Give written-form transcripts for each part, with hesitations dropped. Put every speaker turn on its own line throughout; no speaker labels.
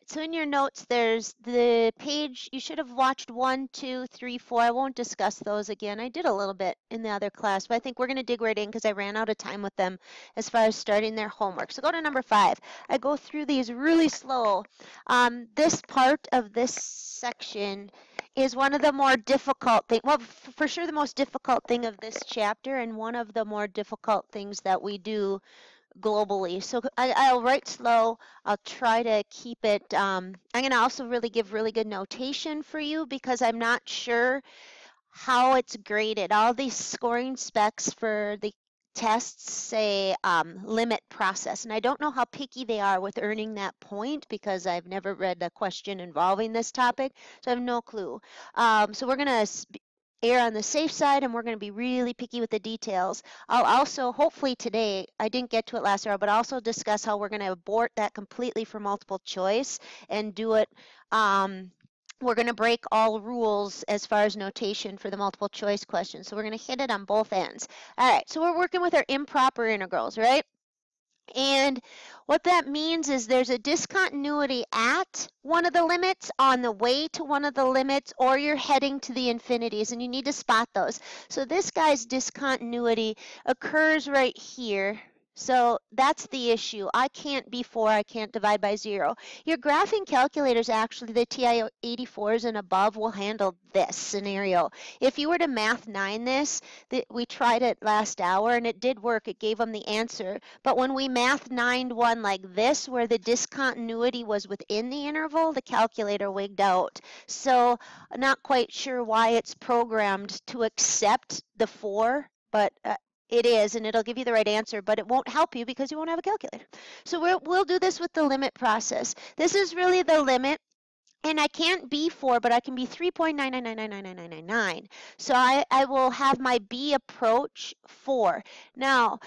so in your notes, there's the page. You should have watched 1, 2, 3, 4. I won't discuss those again. I did a little bit in the other class, but I think we're going to dig right in because I ran out of time with them as far as starting their homework. So go to number 5. I go through these really slow. This part of this section is one of the more difficult things. Well, for sure the most difficult thing of this chapter, and one of the more difficult things that we do globally. So I'll write slow. I'll try to keep it. I'm going to also really give really good notation for you because I'm not sure how it's graded. All these scoring specs for the tests say limit process, and I don't know how picky they are with earning that point because I've never read a question involving this topic, so I have no clue. So we're going to err on the safe side, and we're going to be really picky with the details. I'll also, hopefully today, I didn't get to it last hour, but also discuss how we're going to abort that completely for multiple choice and do it. We're going to break all rules as far as notation for the multiple choice questions. So we're going to hit it on both ends. All right, so we're working with our improper integrals, right? And what that means is there's a discontinuity at one of the limits, on the way to one of the limits, or you're heading to the infinities, and you need to spot those. So this guy's discontinuity occurs right here. So that's the issue. I can't be 4, I can't divide by 0. Your graphing calculators, actually, the TI-84s and above, will handle this scenario. If you were to Math 9 this, we tried it last hour, and it did work. It gave them the answer. But when we Math 9'd one like this, where the discontinuity was within the interval, the calculator wigged out. So I'm not quite sure why it's programmed to accept the 4, but it is, and it'll give you the right answer, but it won't help you because you won't have a calculator. So we'll do this with the limit process. This is really the limit. And I can't be 4, but I can be 3.9999999. So I will have my B approach 4. Now,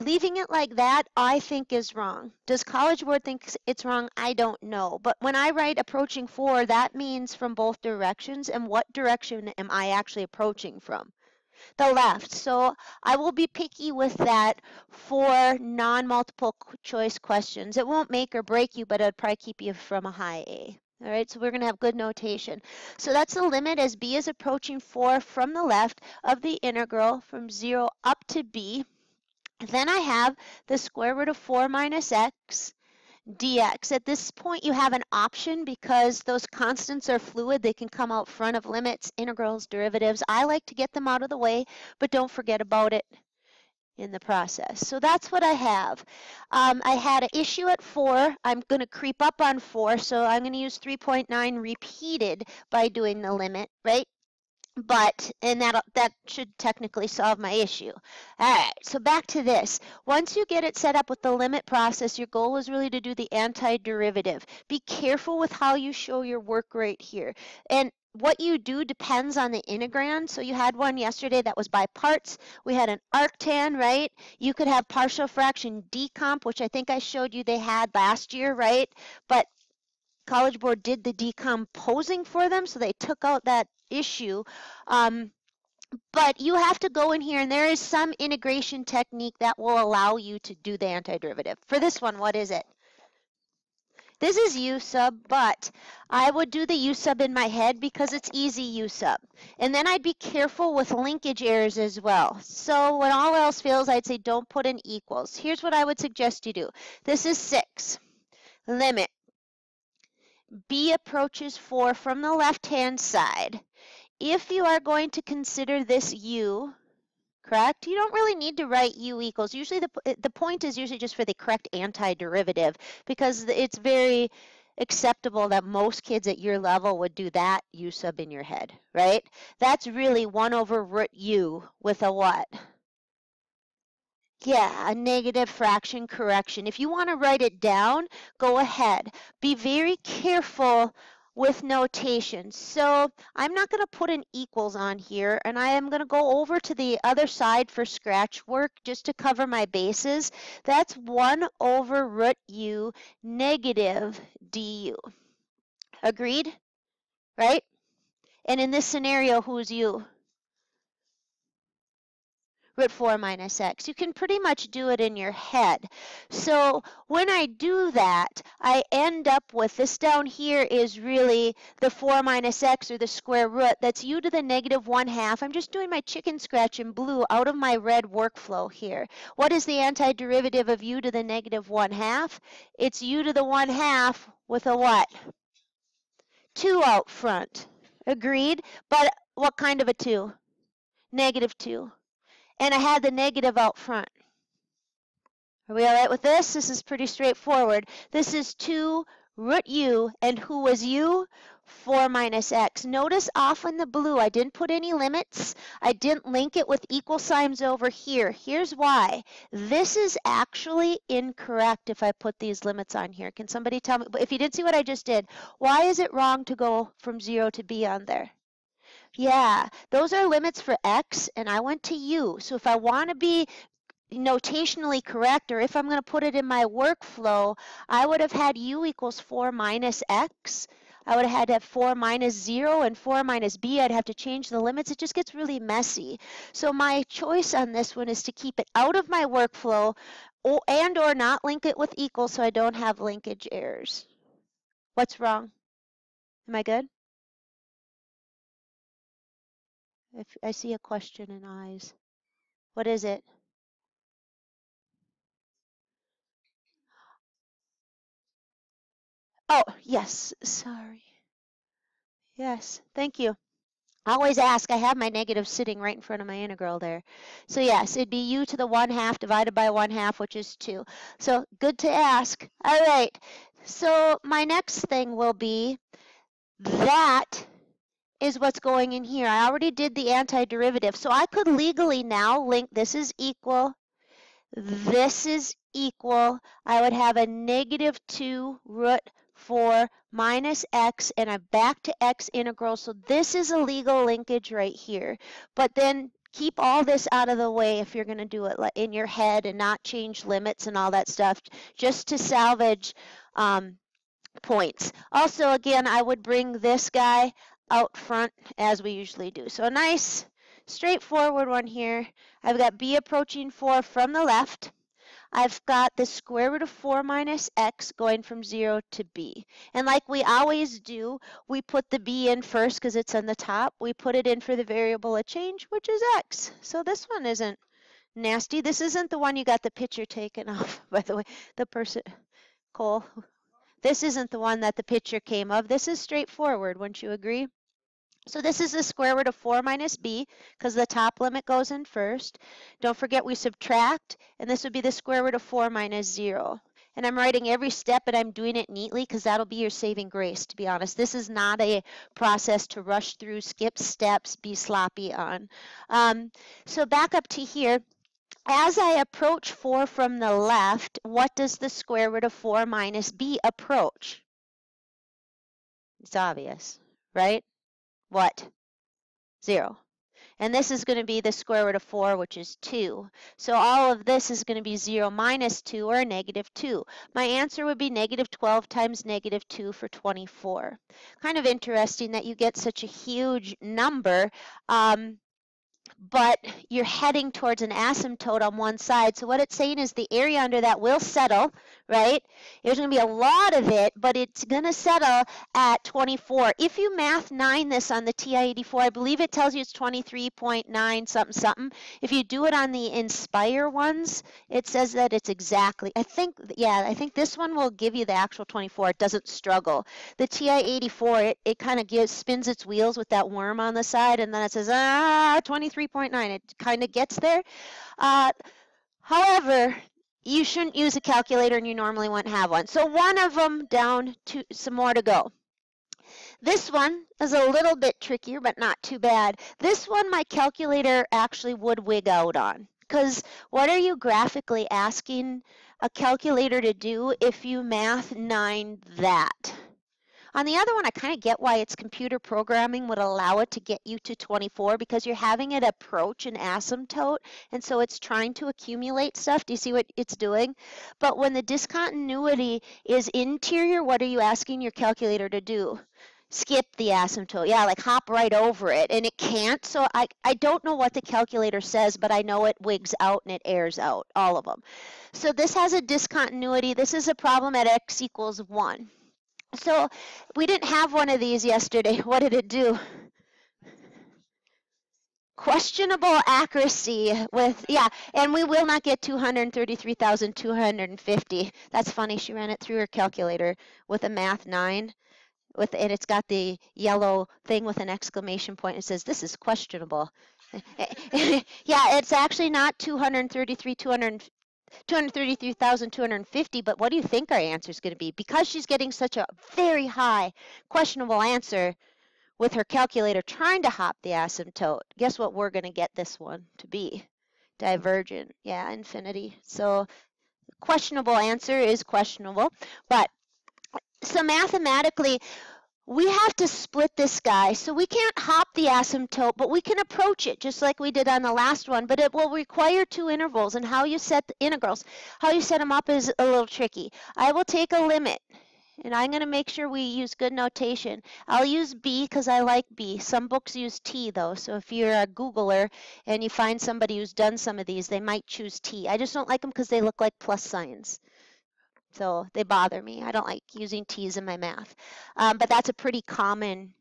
leaving it like that, I think is wrong. Does College Board think it's wrong? I don't know. But when I write approaching 4, that means from both directions. And what direction am I actually approaching from? The left. So I will be picky with that for non-multiple choice questions. It won't make or break you, but it'll probably keep you from a high A. All right, so we're going to have good notation. So that's the limit as B is approaching 4 from the left of the integral from 0 up to B. Then I have the square root of 4 minus x dx. At this point, you have an option because those constants are fluid. They can come out front of limits, integrals, derivatives. I like to get them out of the way, but don't forget about it in the process. So that's what I have. I had an issue at 4. I'm going to creep up on 4, so I'm going to use 3.9 repeated by doing the limit, right? And that should technically solve my issue. All right, so back to this. Once you get it set up with the limit process, your goal is really to do the antiderivative. Be careful with how you show your work right here. And what you do depends on the integrand. So you had one yesterday that was by parts. We had an arctan, right? You could have partial fraction decomp, which I think I showed you they had last year, right? But College Board did the decomposing for them, so they took out that issue. But you have to go in here, and there is some integration technique that will allow you to do the antiderivative. For this one, what is it? This is U sub, but I would do the U sub in my head because it's easy U sub. And then I'd be careful with linkage errors as well. So when all else fails, I'd say don't put in equals. Here's what I would suggest you do. This is 6. Limit. B approaches 4 from the left-hand side. If you are going to consider this U, correct, you don't really need to write U equals. Usually the point is usually just for the correct antiderivative because it's very acceptable that most kids at your level would do that U sub in your head, right? That's really 1 over root U with a what? Yeah, a negative fraction correction. If you want to write it down, go ahead. Be very careful with notation. So I'm not going to put an equals on here, and I am going to go over to the other side for scratch work just to cover my bases. That's 1 over root U negative du. Agreed? Right? And in this scenario, who's U? root 4 minus x. You can pretty much do it in your head. So when I do that, I end up with this down here is really the 4 minus x, or the square root. That's u to the negative 1/2. I'm just doing my chicken scratch in blue out of my red workflow here. What is the antiderivative of u to the negative 1/2? It's u to the 1/2 with a what? 2 out front. Agreed? But what kind of a 2? Negative 2. And I had the negative out front. Are we all right with this? This is pretty straightforward. This is 2 root u, and who was u? 4 minus x. Notice off in the blue, I didn't put any limits. I didn't link it with equal signs over here. Here's why. This is actually incorrect if I put these limits on here. Can somebody tell me, if you didn't see what I just did, why is it wrong to go from 0 to b on there? Yeah, those are limits for x, and I went to u. So if I want to be notationally correct, or if I'm going to put it in my workflow, I would have had u equals 4 minus x. I would have had to have 4 minus 0 and 4 minus b. I'd have to change the limits. It just gets really messy. So my choice on this one is to keep it out of my workflow and or not link it with equal so I don't have linkage errors. What's wrong? Am I good? If I see a question in eyes. What is it? Oh, yes, sorry. Yes, thank you. I always ask, I have my negative sitting right in front of my integral there. So yes, it'd be u to the 1/2 divided by 1/2, which is 2. So good to ask. All right, so my next thing will be, that is what's going in here. I already did the antiderivative. So I could legally now link this is equal, this is equal. I would have a negative 2 root 4 minus x, and I'm back to x integral. So this is a legal linkage right here. But then keep all this out of the way if you're going to do it in your head and not change limits and all that stuff, just to salvage points. Also, again, I would bring this guy out front as we usually do. So a nice straightforward one here. I've got b approaching 4 from the left. I've got the square root of 4 minus x going from 0 to b. And like we always do, we put the b in first because it's on the top. We put it in for the variable of change, which is x. So this one isn't nasty. This isn't the one you got the picture taken off, by the way. The person, Cole, this isn't the one that the picture came of. This is straightforward, wouldn't you agree? So this is the square root of 4 minus b, because the top limit goes in first. Don't forget we subtract, and this would be the square root of 4 minus 0. And I'm writing every step, and I'm doing it neatly, because that'll be your saving grace, to be honest. This is not a process to rush through, skip steps, be sloppy on. So back up to here. As I approach 4 from the left, what does the square root of 4 minus b approach? It's obvious, right? What? 0. And this is going to be the square root of 4, which is 2. So all of this is going to be 0 minus 2, or negative 2. My answer would be negative 12 times negative 2 for 24. Kind of interesting that you get such a huge number, but you're heading towards an asymptote on one side. So what it's saying is the area under that will settle, right? There's going to be a lot of it, but it's going to settle at 24. If you math 9 this on the TI-84, I believe it tells you it's 23.9 something something. If you do it on the Inspire ones, it says that it's exactly, I think this one will give you the actual 24. It doesn't struggle. The TI-84, it kind of spins its wheels with that worm on the side, and then it says, 23.9. It kind of gets there. However, you shouldn't use a calculator, and you normally wouldn't have one. So one of them down, to some more to go. This one is a little bit trickier, but not too bad. This one, my calculator actually would wig out on, because what are you graphically asking a calculator to do if you math 9 that? On the other one, I kind of get why it's computer programming would allow it to get you to 24, because you're having it approach an asymptote, and so it's trying to accumulate stuff. Do you see what it's doing? But when the discontinuity is interior, what are you asking your calculator to do? skip the asymptote. Yeah, like hop right over it, and it can't. So I don't know what the calculator says, but I know it wigs out and it airs out, all of them. So this has a discontinuity. This is a problem at x equals 1. So we didn't have one of these yesterday. What did it do? Questionable accuracy with, yeah, and we will not get 233,250. That's funny. She ran it through her calculator with a math 9. And it's got the yellow thing with an exclamation point. It says, this is questionable. Yeah, it's actually not 233,250, but what do you think our answer is going to be? Because she's getting such a very high questionable answer with her calculator trying to hop the asymptote, guess what we're going to get this one to be? Divergent. Yeah, infinity. So questionable answer is questionable, but so mathematically, we have to split this guy. So we can't hop the asymptote, but we can approach it just like we did on the last one, but it will require 2 intervals, and how you set the integrals, how you set them up is a little tricky. I will take a limit, and I'm going to make sure we use good notation. I'll use B because I like B. Some books use T though, so if you're a Googler and you find somebody who's done some of these, they might choose T. I just don't like them because they look like plus signs. So they bother me. I don't like using T's in my math. But that's a pretty common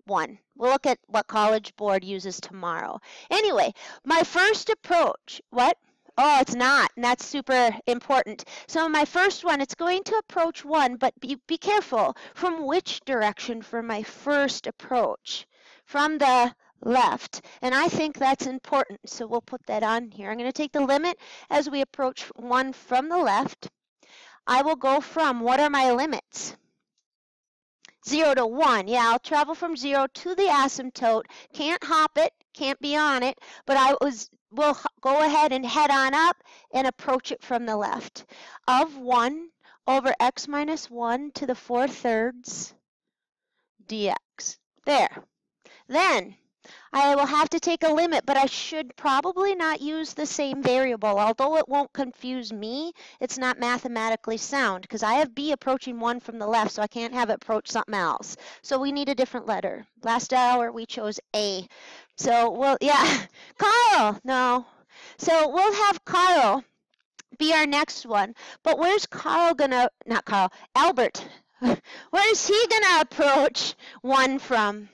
one. We'll look at what College Board uses tomorrow. Anyway, my first approach, what? Oh, it's not, and that's super important. So my first one, it's going to approach 1, but be careful. From which direction for my first approach? From the left, and I think that's important, so we'll put that on here. I'm going to take the limit as we approach 1 from the left. I will go from, what are my limits? 0 to 1. Yeah, I'll travel from 0 to the asymptote. Can't hop it, can't be on it, but will go ahead and head on up and approach it from the left. Of 1 over x minus 1 to the 4/3 dx. There. Then I will have to take a limit, but I should probably not use the same variable. Although it won't confuse me, it's not mathematically sound because I have B approaching 1 from the left, so I can't have it approach something else. So we need a different letter. Last hour we chose A. So, well, yeah, Carl, no. So we'll have Carl be our next one. But where's Carl gonna, not Carl, Albert. Where's he gonna approach 1 from?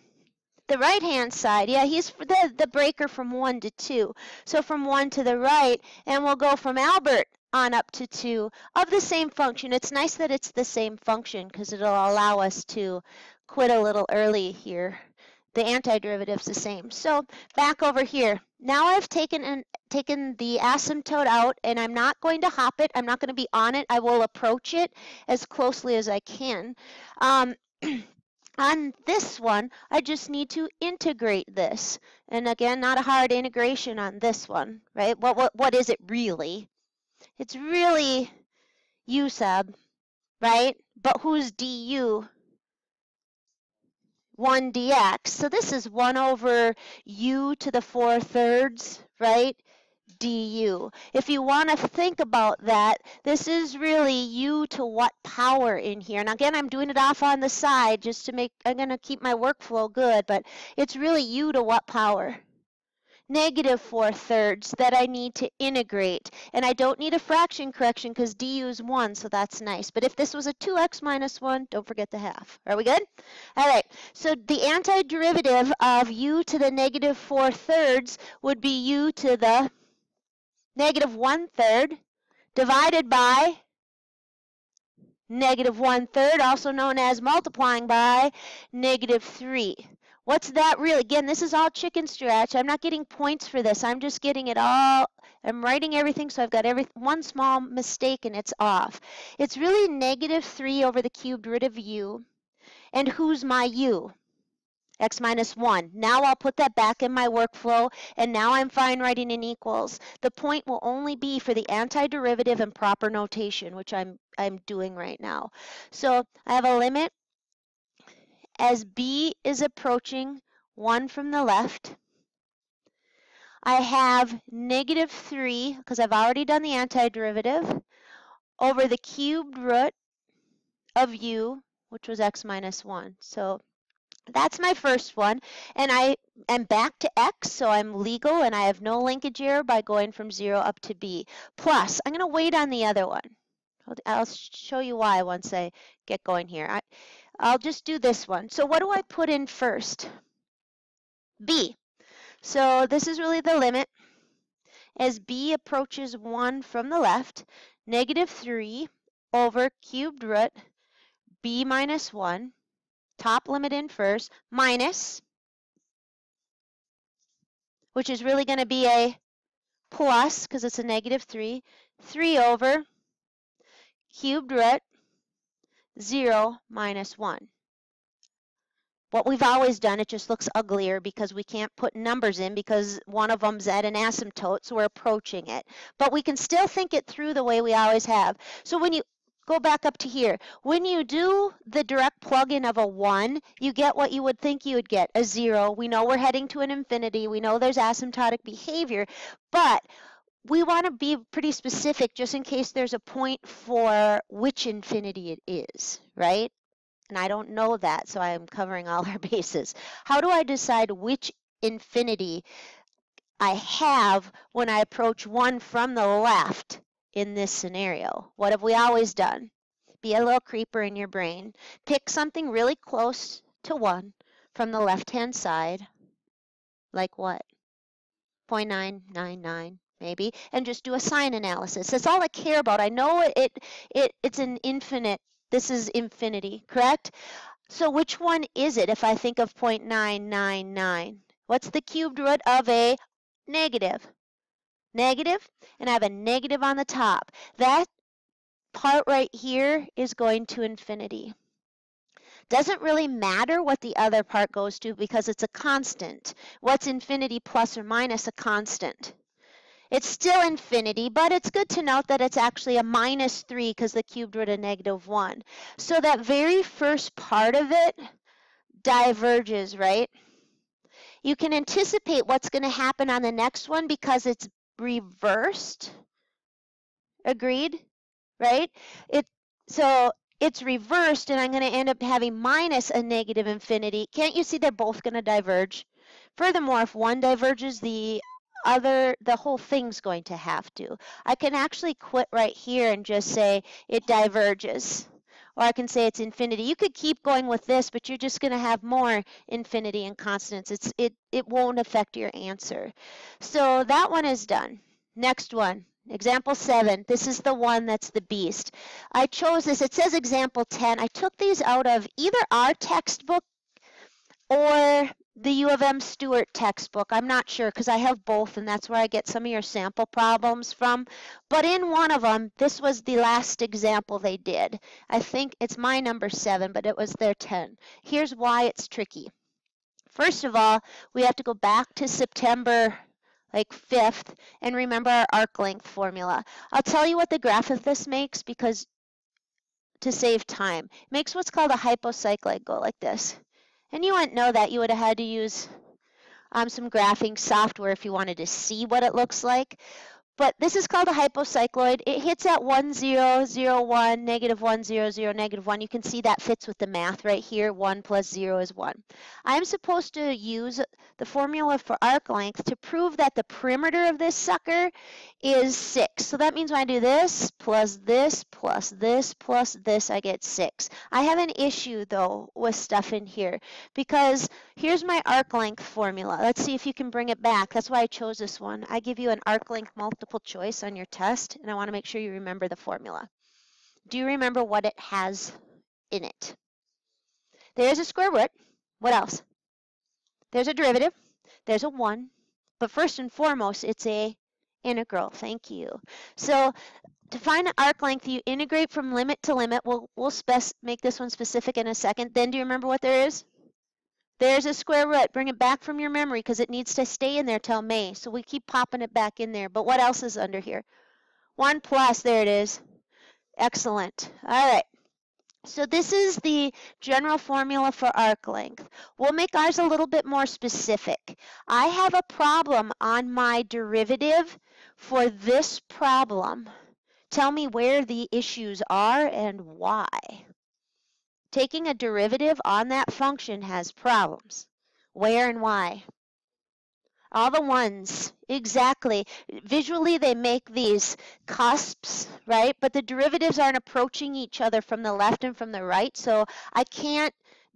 The right-hand side. Yeah, he's the breaker from 1 to 2. So from 1 to the right, and we'll go from Albert on up to 2 of the same function. It's nice that it's the same function because it'll allow us to quit a little early here. The antiderivative's the same. So back over here. Now I've taken the asymptote out, and I'm not going to hop it. I'm not going to be on it. I will approach it as closely as I can. On this one, I just need to integrate this. And again, not a hard integration on this one, right? What is it really? It's really u sub, right? But who's du? 1 dx. So this is 1 over u to the 4/3, right? du. If you want to think about that, this is really u to what power in here. And again, I'm doing it off on the side just to make, I'm going to keep my workflow good, but it's really u to what power? Negative 4/3 that I need to integrate. And I don't need a fraction correction because du is 1, so that's nice. But if this was a 2x minus 1, don't forget the half. Are we good? All right, so the antiderivative of u to the negative 4/3 would be u to the negative 1/3 divided by negative 1/3, also known as multiplying by negative 3. What's that really? Again, this is all chicken scratch. I'm not getting points for this. I'm just getting it all. I'm writing everything, so I've got one small mistake and it's off. It's really negative 3 over the cubed root of u. And who's my u? X minus 1. Now I'll put that back in my workflow, and now I'm fine writing in equals. The point will only be for the antiderivative and proper notation, which I'm doing right now. So I have a limit as b is approaching 1 from the left. I have negative 3, because I've already done the antiderivative, over the cubed root of u which was x minus 1. So that's my first one, and I am back to x, so I'm legal and I have no linkage error by going from 0 up to b. Plus, I'm going to wait on the other one. I'll show you why once I get going here. I'll just do this one. So what do I put in first? B. So this is really the limit. As b approaches 1 from the left, negative 3 over cubed root b minus 1, top limit in first, minus, which is really going to be a plus because it's a negative 3 over cubed root 0 minus 1. What we've always done, it just looks uglier because we can't put numbers in because one of them's at an asymptote, so we're approaching it. But we can still think it through the way we always have. So when you go back up to here, when you do the direct plug-in of a 1, you get what you would think you would get, a 0. We know we're heading to an infinity. We know there's asymptotic behavior, but we want to be pretty specific just in case there's a point for which infinity it is, right? And I don't know that, so I'm covering all our bases. How do I decide which infinity I have when I approach 1 from the left in this scenario? What have we always done? Be a little creeper in your brain. Pick something really close to 1 from the left-hand side, like what? 0.999 maybe, and just do a sign analysis. That's all I care about. I know it's an infinite. This is infinity, correct? So which one is it if I think of 0.999? What's the cubed root of a negative? Negative, and I have a negative on the top. That part right here is going to infinity. Doesn't really matter what the other part goes to because it's a constant. What's infinity plus or minus a constant? It's still infinity, but it's good to note that it's actually a minus 3 because the cubed root of negative 1. So that very first part of it diverges, right? You can anticipate what's going to happen on the next one because it's reversed. Agreed? Right? So it's reversed, and I'm going to end up having minus a negative infinity. Can't you see they're both going to diverge? Furthermore, if one diverges, the whole thing's going to have to. I can actually quit right here and just say it diverges. Or I can say it's infinity. You could keep going with this, but you're just going to have more infinity and constants. It won't affect your answer. So that one is done. Next one, example 7. This is the one that's the beast. I chose this. It says example 10. I took these out of either our textbook or the U of M Stewart textbook. I'm not sure because I have both, and that's where I get some of your sample problems from. But in one of them, this was the last example they did. I think it's my number 7, but it was their 10. Here's why it's tricky. First of all, we have to go back to September 5th and remember our arc length formula. I'll tell you what the graph of this makes because to save time. It makes what's called a hypocycloid go like this. And you wouldn't know that. You would have had to use some graphing software if you wanted to see what it looks like. But this is called a hypocycloid. It hits at 1, 0, 0, 1, negative 1, 0, 0, negative 1. You can see that fits with the math right here. 1 plus 0 is 1. I'm supposed to use the formula for arc length to prove that the perimeter of this sucker is 6. So that means when I do this, plus this, plus this, plus this, I get 6. I have an issue, though, with stuff in here because here's my arc length formula. Let's see if you can bring it back. That's why I chose this one. I give you an arc length multiple choice on your test, and I want to make sure you remember the formula. Do you remember what it has in it? There's a square root. What else? There's a derivative. There's a 1. But first and foremost, it's a integral. Thank you. So to find an arc length, you integrate from limit to limit. We'll make this one specific in a second. Then do you remember what there is? There's a square root. Bring it back from your memory because it needs to stay in there till May. So we keep popping it back in there. But what else is under here? 1 plus. There it is. Excellent. All right. So this is the general formula for arc length. We'll make ours a little bit more specific. I have a problem on my derivative for this problem. Tell me where the issues are and why. taking a derivative on that function has problems. Where and why? All the ones, exactly. Visually, they make these cusps, right? But the derivatives aren't approaching each other from the left and from the right, so I can't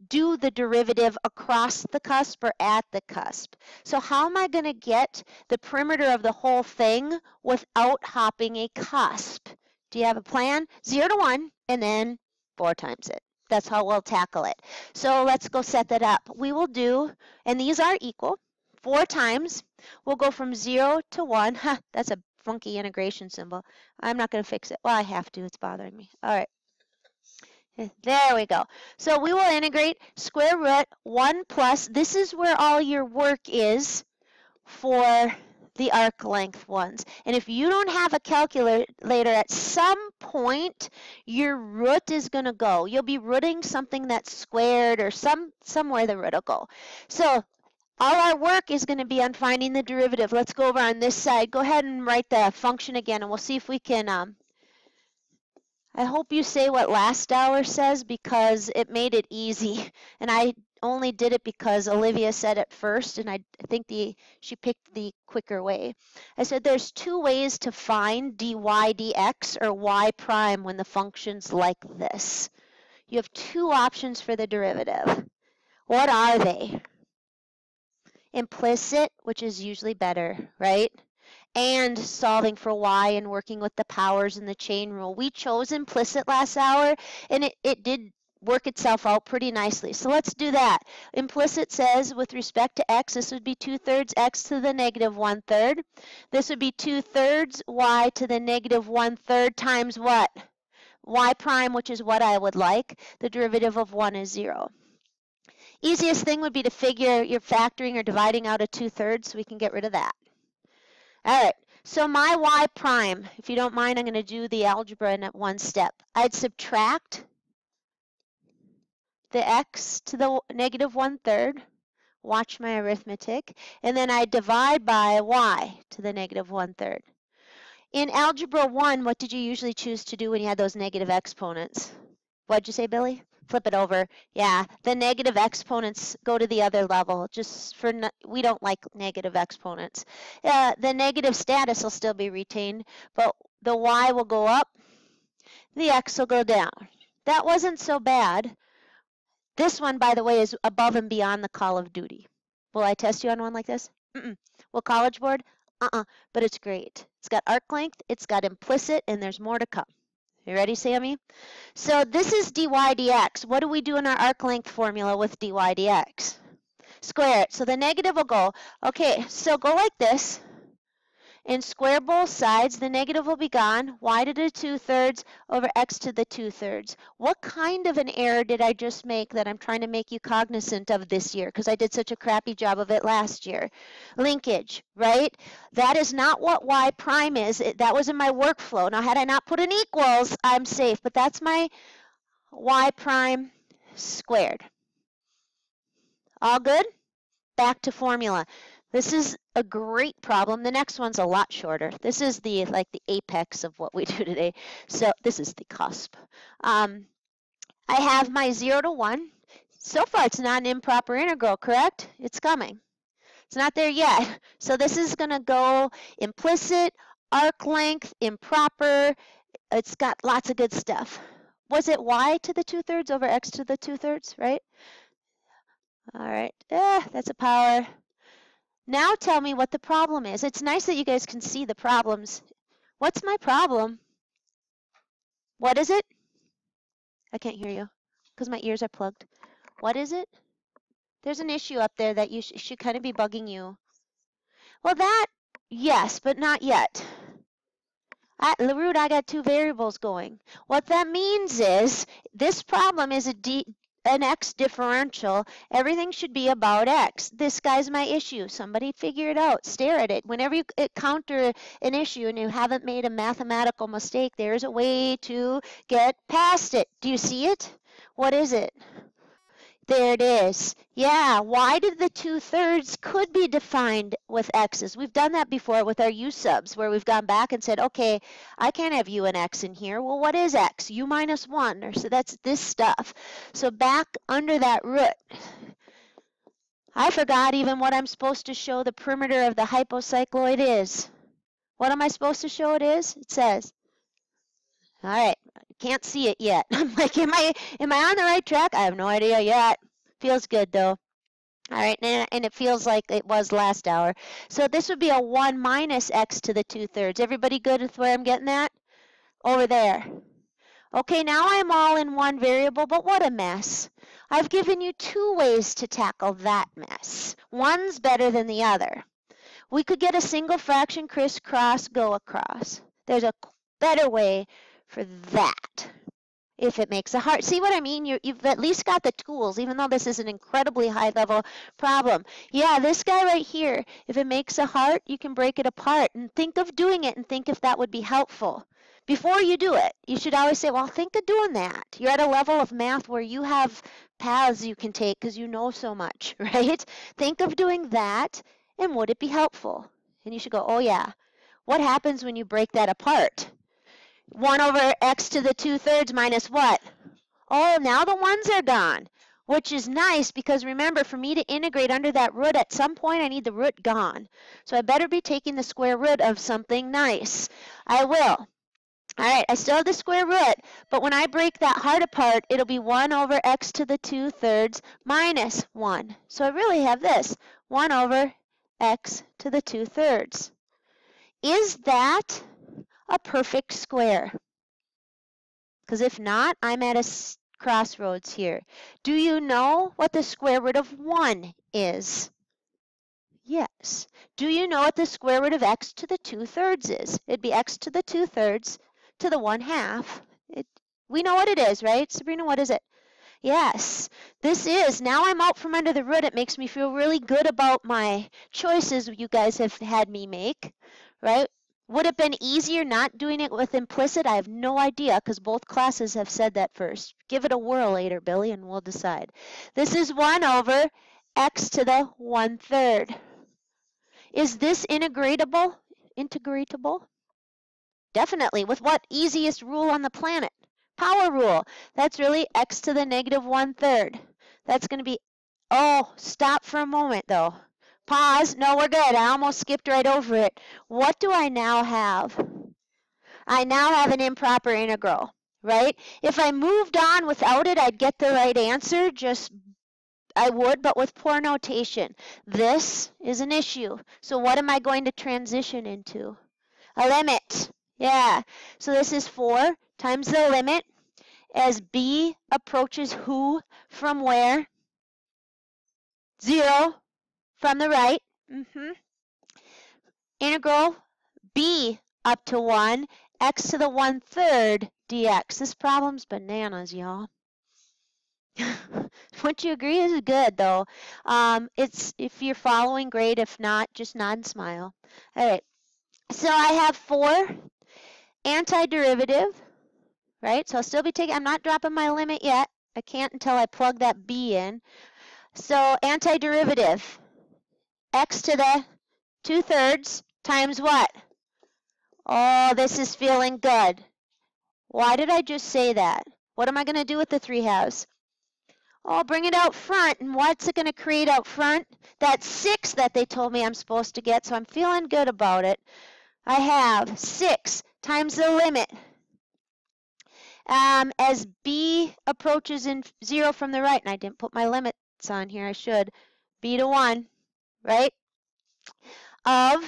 do the derivative across the cusp or at the cusp. So how am I going to get the perimeter of the whole thing without hopping a cusp? Do you have a plan? 0 to 1, and then 4 times it. That's how we'll tackle it. So let's go set that up. We will do, and these are equal, 4 times. We'll go from 0 to 1. That's a funky integration symbol. I'm not going to fix it. Well, I have to. It's bothering me. All right. There we go. So we will integrate square root 1 plus. This is where all your work is for the arc length ones. And if you don't have a calculator, at some point, your root is going to go. You'll be rooting something that's squared or somewhere the root will go. So all our work is going to be on finding the derivative. Let's go over on this side. Go ahead and write the function again, and we'll see if we can. I hope you say what last hour says because it made it easy. And I only did it because Olivia said it first, and I think she picked the quicker way. I said there's 2 ways to find dy dx or y prime when the function's like this. You have 2 options for the derivative. What are they? Implicit, which is usually better, right? And solving for y and working with the powers and the chain rule. We chose implicit last hour, and it did work itself out pretty nicely. So let's do that. Implicit says with respect to x, this would be 2/3 x to the negative 1/3. This would be 2/3 y to the negative 1/3 times what? Y prime, which is what I would like. The derivative of 1 is 0. Easiest thing would be to figure your factoring or dividing out a 2/3 so we can get rid of that. All right, so my y prime, if you don't mind, I'm going to do the algebra in one step. I'd subtract the x to the negative 1/3, watch my arithmetic, and then I divide by y to the negative 1/3. In Algebra 1, what did you usually choose to do when you had those negative exponents? What'd you say, Billy? Flip it over. Yeah, the negative exponents go to the other level. Just for we don't like negative exponents. The negative status will still be retained, but the y will go up, the x will go down. That wasn't so bad. This one, by the way, is above and beyond the call of duty. Will I test you on one like this? Will College Board? But it's great. It's got arc length, it's got implicit, and there's more to come. You ready, Sammy? So this is dy dx. What do we do in our arc length formula with dy dx? Square it. So the negative will go. Okay, so go like this. And square both sides. The negative will be gone. Y to the 2/3 over x to the 2/3. What kind of an error did I just make that I'm trying to make you cognizant of this year? Because I did such a crappy job of it last year. Linkage, right? That is not what y prime is. That was in my workflow. Now, had I not put in equals, I'm safe. But that's my y prime squared. All good? Back to formula. This is a great problem. The next one's a lot shorter. This is the apex of what we do today. So this is the cusp. I have my 0 to 1. So far, it's not an improper integral, correct? It's coming. It's not there yet. So this is going to go implicit, arc length, improper. It's got lots of good stuff. Was it y to the 2/3 over x to the 2/3, right? All right. That's a power. Now tell me what the problem is. It's nice that you guys can see the problems. What's my problem? What is it? I can't hear you because my ears are plugged. What is it? There's an issue up there that you should kind of be bugging you. Well, that, yes, but not yet. LaRude, I got 2 variables going. What that means is this problem is an x differential. Everything should be about x. This guy's my issue. Somebody figure it out. Stare at it. Whenever you encounter an issue and you haven't made a mathematical mistake, there's a way to get past it. Do you see it? What is it? There it is. Yeah, why did the 2/3 could be defined with x's? We've done that before with our u subs, where we've gone back and said, okay, I can't have u and x in here. Well, what is x? U minus 1, or so that's this stuff. So back under that root, I forgot even what I'm supposed to show the perimeter of the hypocycloid is. What am I supposed to show it is? It says, all right, can't see it yet. I'm like, am I on the right track? I have no idea yet. Feels good though. All right, and it feels like it was last hour. So this would be a 1 minus x to the 2/3. Everybody good with where I'm getting that? Over there. Okay, now I'm all in one variable, but what a mess. I've given you 2 ways to tackle that mess. One's better than the other. We could get a single fraction crisscross go across. There's a better way for that. If it makes a heart. See what I mean? You've at least got the tools, even though this is an incredibly high-level problem. Yeah, this guy right here, if it makes a heart, you can break it apart. And think of doing it and think if that would be helpful. Before you do it, you should always say, well, think of doing that. You're at a level of math where you have paths you can take because you know so much, right? Think of doing that, and would it be helpful? And you should go, oh, yeah. What happens when you break that apart? 1 over x to the 2/3 minus what? Oh, now the 1's are gone, which is nice because remember, for me to integrate under that root, at some point I need the root gone. So I better be taking the square root of something nice. I will. All right, I still have the square root, but when I break that heart apart, it'll be 1 over x to the 2/3 minus 1. So I really have this, 1 over x to the 2/3. Is that a perfect square? Because if not, I'm at a crossroads here. Do you know what the square root of 1 is? Yes. Do you know what the square root of x to the 2/3 is? It'd be x to the 2/3 to the 1/2. We know what it is, right? Sabrina, what is it? Yes, this is. Now I'm out from under the root. It makes me feel really good about my choices you guys have had me make, right? Would it have been easier not doing it with implicit? I have no idea because both classes have said that first. Give it a whirl later, Billy, and we'll decide. This is 1 over x to the 1/3. Is this integratable? Integratable? Definitely. With what easiest rule on the planet? Power rule. That's really x to the negative 1/3. That's going to be, oh, stop for a moment though. Pause. No, we're good. I almost skipped right over it. What do I now have? I now have an improper integral, right? If I moved on without it, I'd get the right answer. I would, but with poor notation. This is an issue. So what am I going to transition into? A limit. Yeah. So this is 4 times the limit as b approaches who from where? 0. From the right, integral b up to 1, x to the 1/3 dx. This problem's bananas, y'all. Wouldn't you agree? This is good, though. It's if you're following, great. If not, just nod and smile. All right. So I have 4 antiderivative, right? So I'll still be taking, I'm not dropping my limit yet. I can't until I plug that b in. So antiderivative. X to the 2/3 times what? Oh, this is feeling good. Why did I just say that? What am I going to do with the 3/2? Oh, bring it out front. And what's it going to create out front? That 6 that they told me I'm supposed to get, so I'm feeling good about it. I have 6 times the limit. As b approaches in 0 from the right, and I didn't put my limits on here, I should. B to 1. Right? Of,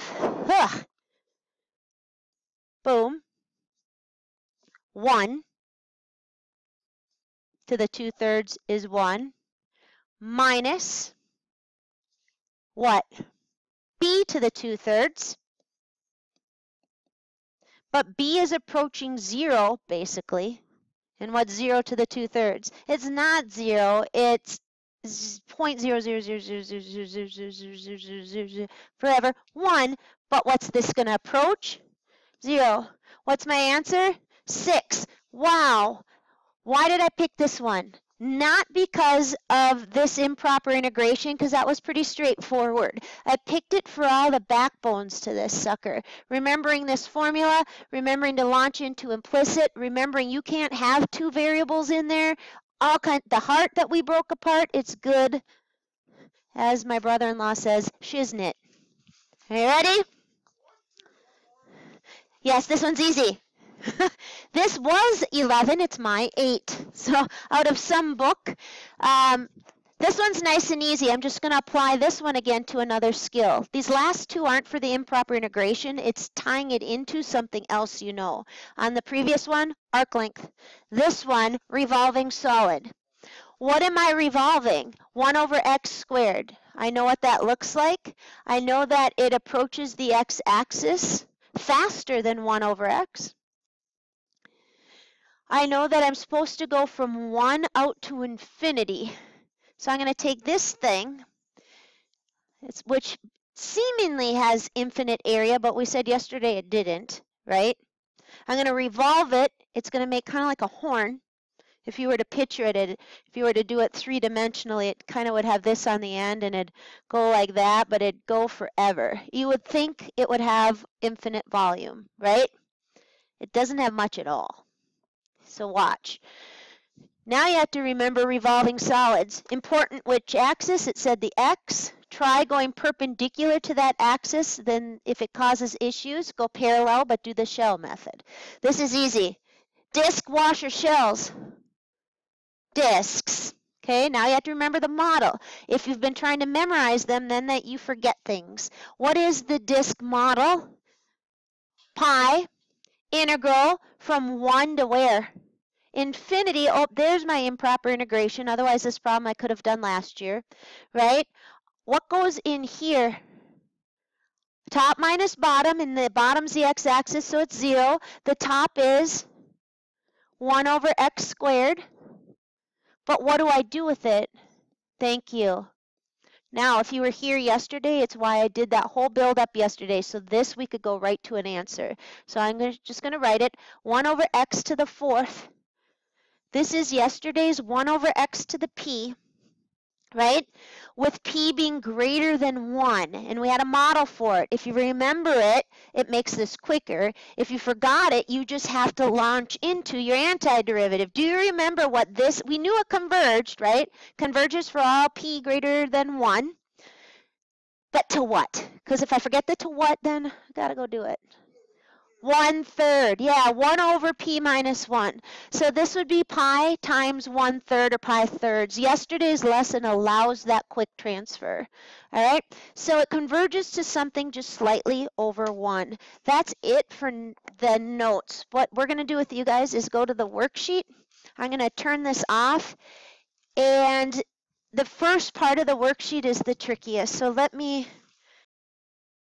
boom, 1 to the 2/3 is 1, minus what? B to the 2/3. But b is approaching 0, basically. And what's 0 to the 2/3? It's not 0, it's 0.000000000 forever 1, but what's this going to approach? 0. What's my answer? 6. Wow. Why did I pick this one? Not because of this improper integration, because that was pretty straightforward. I picked it for all the backbones to this sucker. Remembering this formula, remembering to launch into implicit, remembering you can't have two variables in there. The heart that we broke apart, it's good, as my brother-in-law says, shiznit. Are you ready? Yes, this one's easy. This was 11, it's my 8. So out of some book, this one's nice and easy. I'm just going to apply this one again to another skill. These last two aren't for the improper integration. It's tying it into something else you know. On the previous one, arc length. This one, revolving solid. What am I revolving? 1 over x squared. I know what that looks like. I know that it approaches the x-axis faster than 1 over x. I know that I'm supposed to go from 1 out to infinity. So I'm going to take this thing, which seemingly has infinite area, but we said yesterday it didn't, right? I'm going to revolve it. It's going to make kind of like a horn. If you were to picture it, if you were to do it three-dimensionally, it kind of would have this on the end, and it'd go like that, but it'd go forever. You would think it would have infinite volume, right? It doesn't have much at all. So watch. Now you have to remember revolving solids. Important which axis? It said the x. Try going perpendicular to that axis. Then if it causes issues, go parallel, but do the shell method. This is easy. Disc, washer, shells. Discs. Okay, now you have to remember the model. If you've been trying to memorize them, then that you forget things. What is the disc model? Pi, integral from 1 to where? Infinity. Oh, there's my improper integration. Otherwise, this problem I could have done last year, right? What goes in here? Top minus bottom, and the bottom's the x-axis, so it's 0. The top is 1 over x squared. But what do I do with it? Thank you. Now, if you were here yesterday, it's why I did that whole build up yesterday. So this we could go right to an answer. So I'm just going to write it 1 over x to the 4th. This is yesterday's 1 over x to the p, right? With p being greater than 1. And we had a model for it. If you remember it, it makes this quicker. If you forgot it, you just have to launch into your antiderivative. Do you remember what this, we knew it converged, right? Converges for all p greater than 1. But to what? Because if I forget the to what, then I gotta go do it. 1/3, yeah, 1 over p minus 1. So this would be pi times 1/3 or pi thirds. Yesterday's lesson allows that quick transfer. All right, so it converges to something just slightly over 1. That's it for the notes. What we're going to do with you guys is go to the worksheet. I'm going to turn this off. And the first part of the worksheet is the trickiest. So let me